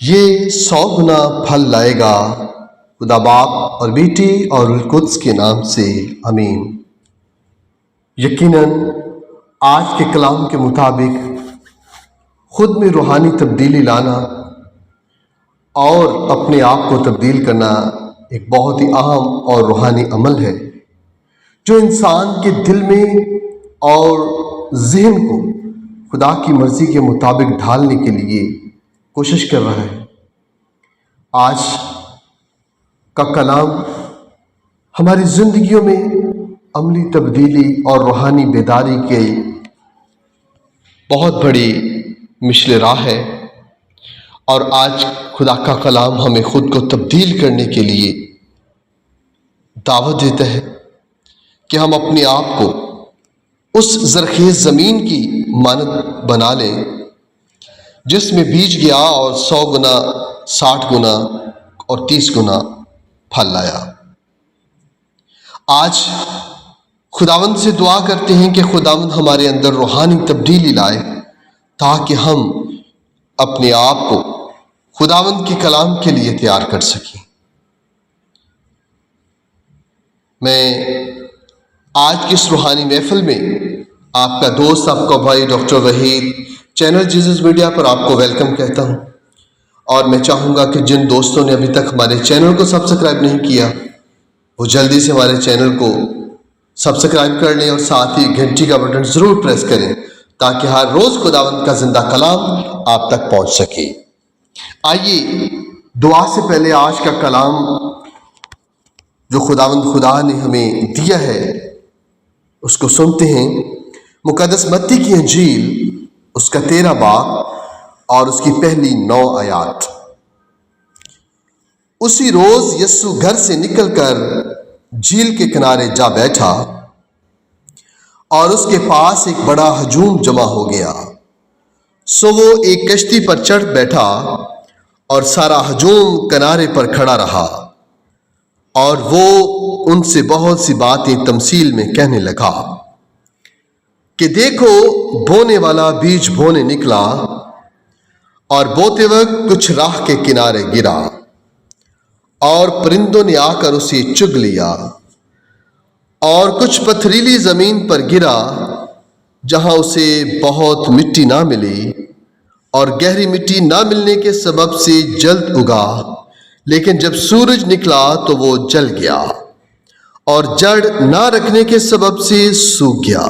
یہ 100 گنا پھل لائے گا، خدا باپ اور بیٹی اور روح القدس کے نام سے آمین۔ یقیناً آج کے کلام کے مطابق خود میں روحانی تبدیلی لانا اور اپنے آپ کو تبدیل کرنا ایک بہت ہی اہم اور روحانی عمل ہے جو انسان کے دل میں اور ذہن کو خدا کی مرضی کے مطابق ڈھالنے کے لیے کوشش کر رہا ہے۔ آج کا کلام ہماری زندگیوں میں عملی تبدیلی اور روحانی بیداری کے بہت بڑی مشل راہ ہے، اور آج خدا کا کلام ہمیں خود کو تبدیل کرنے کے لیے دعوت دیتا ہے کہ ہم اپنے آپ کو اس زرخیز زمین کی مانند بنا لیں جس میں بیج گیا اور 100 گنا 60 گنا اور 30 گنا پھل لایا۔ آج خداوند سے دعا کرتے ہیں کہ خداوند ہمارے اندر روحانی تبدیلی لائے تاکہ ہم اپنے آپ کو خداوند کے کلام کے لیے تیار کر سکیں۔ میں آج کی اس روحانی محفل میں آپ کا دوست، آپ کا بھائی doctor Waheed channel Jesus media پر آپ کو ویلکم کہتا ہوں، اور میں چاہوں گا کہ جن دوستوں نے ابھی تک ہمارے چینل کو سبسکرائب نہیں کیا وہ جلدی سے ہمارے چینل کو سبسکرائب کر لیں اور ساتھ ہی گھنٹی کا بٹن ضرور پریس کریں تاکہ ہر روز خداوند کا زندہ کلام آپ تک پہنچ سکے۔ آئیے دعا سے پہلے آج کا کلام جو خداوند خدا نے ہمیں دیا ہے اس کو سنتے ہیں۔ مقدس متی کی انجیل اس کا 13 باب اور اس کی پہلی 9 آیات۔ اسی روز یسوع گھر سے نکل کر جھیل کے کنارے جا بیٹھا اور اس کے پاس ایک بڑا ہجوم جمع ہو گیا، سو وہ ایک کشتی پر چڑھ بیٹھا اور سارا ہجوم کنارے پر کھڑا رہا، اور وہ ان سے بہت سی باتیں تمثیل میں کہنے لگا کہ دیکھو، بونے والا بیج بونے نکلا، اور بوتے وقت کچھ راہ کے کنارے گرا اور پرندوں نے آ کر اسے چگ لیا، اور کچھ پتھریلی زمین پر گرا جہاں اسے بہت مٹی نہ ملی، اور گہری مٹی نہ ملنے کے سبب سے جلد اگا، لیکن جب سورج نکلا تو وہ جل گیا، اور جڑ نہ رکھنے کے سبب سے سوکھ گیا۔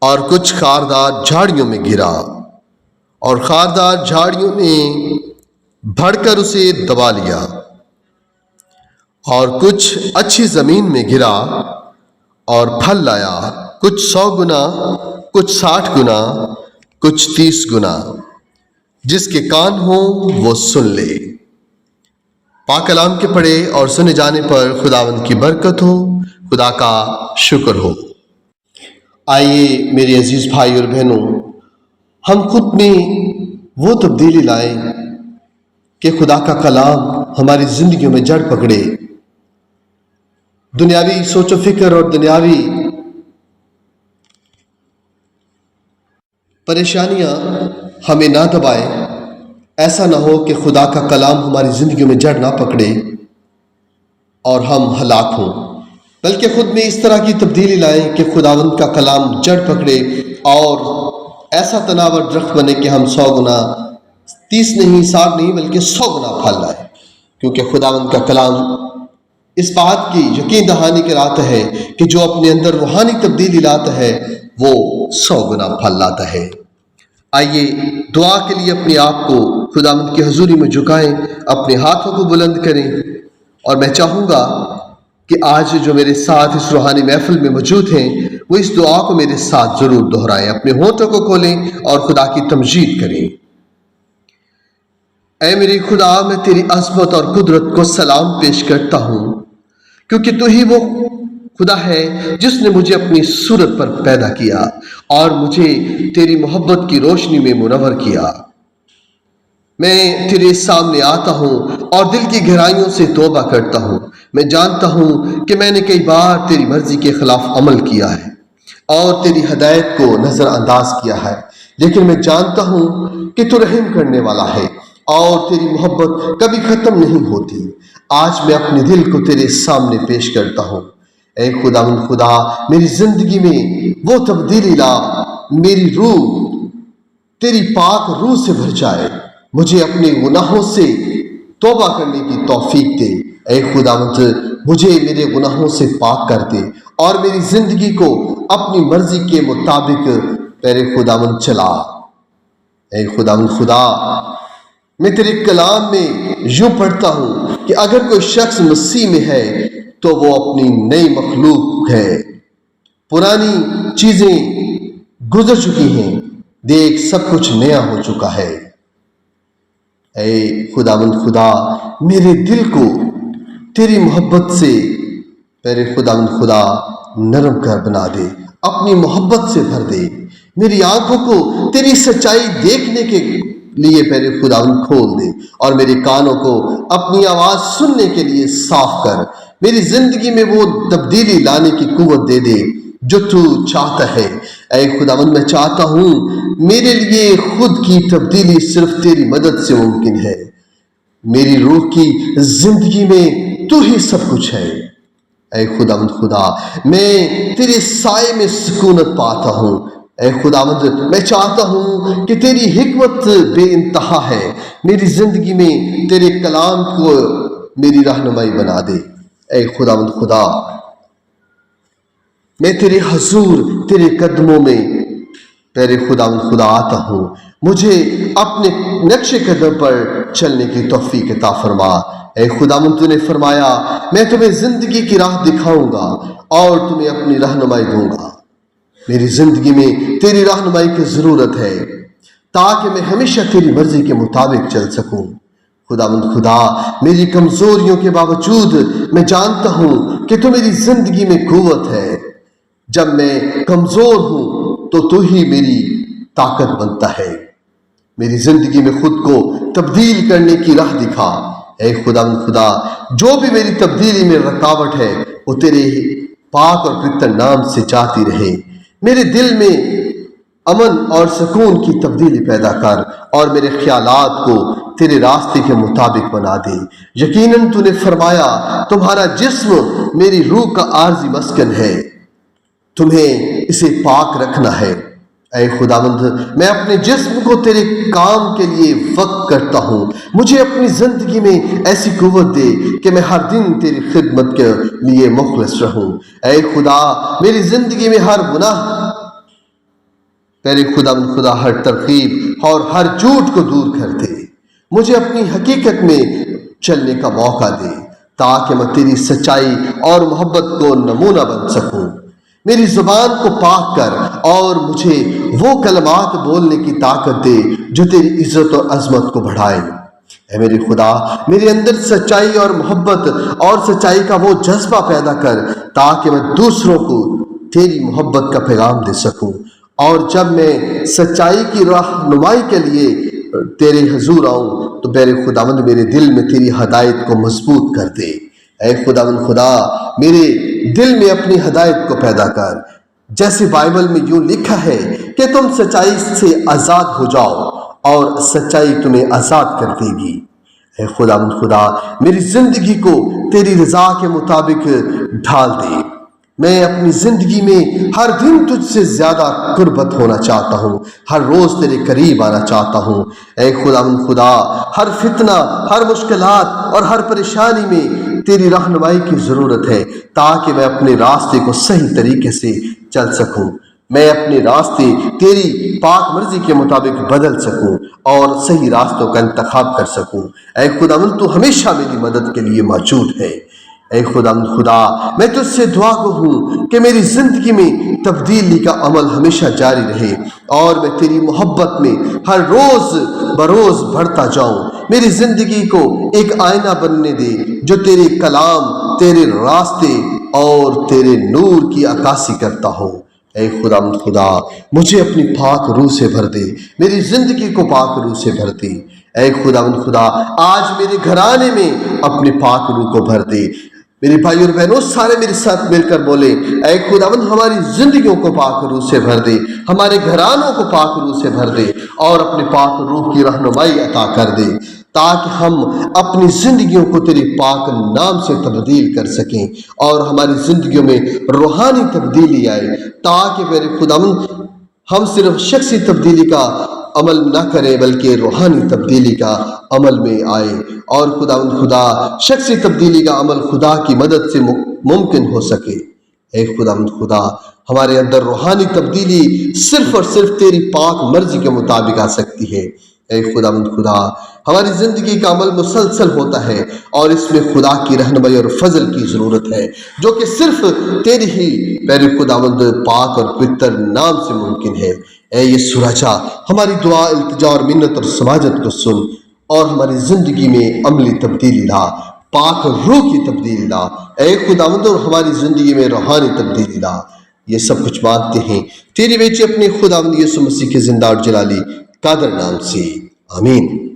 اور کچھ خاردار جھاڑیوں میں گرا، اور خاردار جھاڑیوں نے بڑھ کر اسے دبا لیا، اور کچھ اچھی زمین میں گرا اور پھل لایا، کچھ 100 گنا، کچھ 60 گنا، کچھ 30 گنا۔ جس کے کان ہوں وہ سن لے۔ پاک کلام کے پڑھے اور سنے جانے پر خداوند کی برکت ہو، خدا کا شکر ہو۔ آئیے میرے عزیز بھائی اور بہنوں، ہم خود میں وہ تبدیلی لائیں کہ خدا کا کلام ہماری زندگیوں میں جڑ پکڑے، دنیاوی سوچ و فکر اور دنیاوی پریشانیاں ہمیں نہ دبائیں۔ ایسا نہ ہو کہ خدا کا کلام ہماری زندگیوں میں جڑ نہ پکڑے اور ہم ہلاک ہوں، بلکہ خود میں اس طرح کی تبدیلی لائیں کہ خداوند کا کلام جڑ پکڑے اور ایسا تناور درخت بنے کہ ہم 100 گنا 30 نہیں 60 نہیں بلکہ 100 گنا پھل لائیں، کیونکہ خداوند کا کلام اس بات کی یقین دہانی کراتا ہے کہ جو اپنے اندر روحانی تبدیلی لاتا ہے وہ 100 گنا پھل لاتا ہے۔ آئیے دعا کے لیے اپنے آپ کو خداوند کی حضوری میں جھکائیں، اپنے ہاتھوں کو بلند کریں، اور میں چاہوں گا کہ آج جو میرے ساتھ اس روحانی محفل میں موجود ہیں وہ اس دعا کو میرے ساتھ ضرور دہرائیں، اپنے ہونٹوں کو کھولیں اور خدا کی تمجید کریں۔ اے میری خدا، میں تیری عظمت اور قدرت کو سلام پیش کرتا ہوں، کیونکہ تو ہی وہ خدا ہے جس نے مجھے اپنی صورت پر پیدا کیا اور مجھے تیری محبت کی روشنی میں منور کیا۔ میں تیرے سامنے آتا ہوں اور دل کی گہرائیوں سے توبہ کرتا ہوں۔ میں جانتا ہوں کہ میں نے کئی بار تیری مرضی کے خلاف عمل کیا ہے اور تیری ہدایت کو نظر انداز کیا ہے، لیکن میں جانتا ہوں کہ تو رحم کرنے والا ہے اور تیری محبت کبھی ختم نہیں ہوتی۔ آج میں اپنے دل کو تیرے سامنے پیش کرتا ہوں۔ اے خداوند خدا، میری زندگی میں وہ تبدیلی لا، میری روح تیری پاک روح سے بھر جائے، مجھے اپنے گناہوں سے توبہ کرنے کی توفیق دے۔ اے خداوند، مجھے میرے گناہوں سے پاک کر دے اور میری زندگی کو اپنی مرضی کے مطابق میرے خداوند چلا۔ اے خداوند خدا، میں تیرے کلام میں یوں پڑھتا ہوں کہ اگر کوئی شخص مسیح میں ہے تو وہ اپنی نئی مخلوق ہے، پرانی چیزیں گزر چکی ہیں، دیکھ سب کچھ نیا ہو چکا ہے۔ اے خداوند خدا، میرے دل کو تیری محبت سے میرے خداوند خدا نرم کر بنا دے، اپنی محبت سے بھر دے، میری آنکھوں کو تیری سچائی دیکھنے کے لیے میرے خداوند کھول دے، اور میرے کانوں کو اپنی آواز سننے کے لیے صاف کر، میری زندگی میں وہ تبدیلی لانے کی قوت دے دے جو تو چاہتا ہے۔ اے خداوند، میں چاہتا ہوں، میرے لیے خود کی تبدیلی صرف تیری مدد سے ممکن ہے۔ میری روح کی زندگی میں تو ہی سب کچھ ہے۔ اے خداوند خدا، میں تیرے سائے میں سکونت پاتا ہوں۔ اے خداوند، میں چاہتا ہوں کہ تیری حکمت بے انتہا ہے، میری زندگی میں تیرے کلام کو میری رہنمائی بنا دے۔ اے خداوند خدا، میں تیرے حضور، تیرے قدموں میں میرے خداوند خدا آتا ہوں، مجھے اپنے نقش قدم پر چلنے کی توفیق عطا فرما۔ اے خداوند، تو نے فرمایا میں تمہیں زندگی کی راہ دکھاؤں گا اور تمہیں اپنی رہنمائی دوں گا۔ میری زندگی میں تیری رہنمائی کی ضرورت ہے تاکہ میں ہمیشہ تیری مرضی کے مطابق چل سکوں۔ خداوند خدا، میری کمزوریوں کے باوجود میں جانتا ہوں کہ تو میری زندگی میں قوت ہے۔ جب میں کمزور ہوں تو ہی میری طاقت بنتا ہے۔ میری زندگی میں خود کو تبدیل کرنے کی راہ دکھا۔ اے خداوند خدا، جو بھی میری تبدیلی میں رکاوٹ ہے وہ تیرے پاک اور پوتر نام سے جاتی رہے۔ میرے دل میں امن اور سکون کی تبدیلی پیدا کر اور میرے خیالات کو تیرے راستے کے مطابق بنا دے۔ یقیناً تو نے فرمایا تمہارا جسم میری روح کا عارضی مسکن ہے، تمہیں اسے پاک رکھنا ہے۔ اے خداوند، میں اپنے جسم کو تیرے کام کے لیے وقف کرتا ہوں، مجھے اپنی زندگی میں ایسی قوت دے کہ میں ہر دن تیری خدمت کے لیے مخلص رہوں۔ اے خدا، میری زندگی میں ہر گناہ، میرے خداوند خدا، ہر ترغیب اور ہر جھوٹ کو دور کر دے، مجھے اپنی حقیقت میں چلنے کا موقع دے تاکہ میں تیری سچائی اور محبت کو نمونہ بن سکوں۔ میری زبان کو پاک کر اور مجھے وہ کلمات بولنے کی طاقت دے جو تیری عزت اور عظمت کو بڑھائے۔ اے میرے خدا، میرے اندر سچائی اور محبت اور سچائی کا وہ جذبہ پیدا کر تاکہ میں دوسروں کو تیری محبت کا پیغام دے سکوں، اور جب میں سچائی کی رہنمائی کے لیے تیرے حضور آؤں تو میرے خداوند میرے دل میں تیری ہدایت کو مضبوط کر دے۔ اے خداوند خدا، میرے دل میں اپنی ہدایت کو پیدا کر، جیسے بائبل میں یوں لکھا ہے کہ تم سچائی سے آزاد ہو جاؤ اور سچائی تمہیں آزاد کر دے گی۔ اے خداوند خدا، میری زندگی کو تیری رضا کے مطابق ڈھال دے۔ میں اپنی زندگی میں ہر دن تجھ سے زیادہ قربت ہونا چاہتا ہوں، ہر روز تیرے قریب آنا چاہتا ہوں۔ اے خداوند خدا، ہر فتنہ، ہر مشکلات اور ہر پریشانی میں تیری رہنمائی کی ضرورت ہے تاکہ میں اپنے راستے کو صحیح طریقے سے چل سکوں، میں اپنے راستے تیری پاک مرضی کے مطابق بدل سکوں اور صحیح راستوں کا انتخاب کر سکوں۔ اے خداوند، تو ہمیشہ میری مدد کے لیے موجود ہے۔ اے خداوند خدا، میں تجھ سے دعا گو ہوں کہ میری زندگی میں تبدیلی کا عمل ہمیشہ جاری رہے اور میں تیری محبت میں ہر روز بروز بڑھتا جاؤں۔ میری زندگی کو ایک آئینہ بننے دے جو تیرے کلام، تیرے راستے اور تیرے نور کی عکاسی کرتا ہو۔ اے خداوند خدا، مجھے اپنی پاک روح سے بھر دے، میری زندگی کو پاک روح سے بھر دے۔ اے خداوند خدا، آج میرے گھرانے میں اپنی پاک روح کو بھر دے۔ میرے بھائی اور بہنوں، سارے میرے ساتھ مل کر بولے، اے خداوند ہماری زندگیوں کو پاک روح سے بھر دے، ہمارے گھرانوں کو پاک روح سے بھر دے اور اپنے پاک روح کی رہنمائی عطا کر دے تاکہ ہم اپنی زندگیوں کو تیرے پاک نام سے تبدیل کر سکیں اور ہماری زندگیوں میں روحانی تبدیلی آئے، تاکہ میرے خداوند ہم صرف شخصی تبدیلی کا عمل نہ کریں بلکہ روحانی تبدیلی کا عمل میں آئے، اور خداوند خدا شخصی تبدیلی کا عمل خدا کی مدد سے ممکن ہو سکے۔ اے خداوند خدا، ہمارے اندر روحانی تبدیلی صرف اور صرف تیری پاک مرضی کے مطابق آ سکتی ہے۔ اے خداوند خدا، ہماری زندگی کا عمل مسلسل ہوتا ہے اور اس میں خدا کی رہنمائی اور فضل کی ضرورت ہے، جو کہ صرف تیری ہی میرے خداوند پاک اور پوتر نام سے ممکن ہے۔ اے یسوع راجا، ہماری دعا، التجا اور منت اور سماجت کو سن اور ہماری زندگی میں عملی تبدیلی لا، پاک روح کی تبدیلی لا اے خداوند، اور ہماری زندگی میں روحانی تبدیلی لا۔ یہ سب کچھ مانگتے ہیں تیری بیٹی اپنے خداوند یسوع مسیح کے زندہ اور جلالی قادر نام سے، آمین۔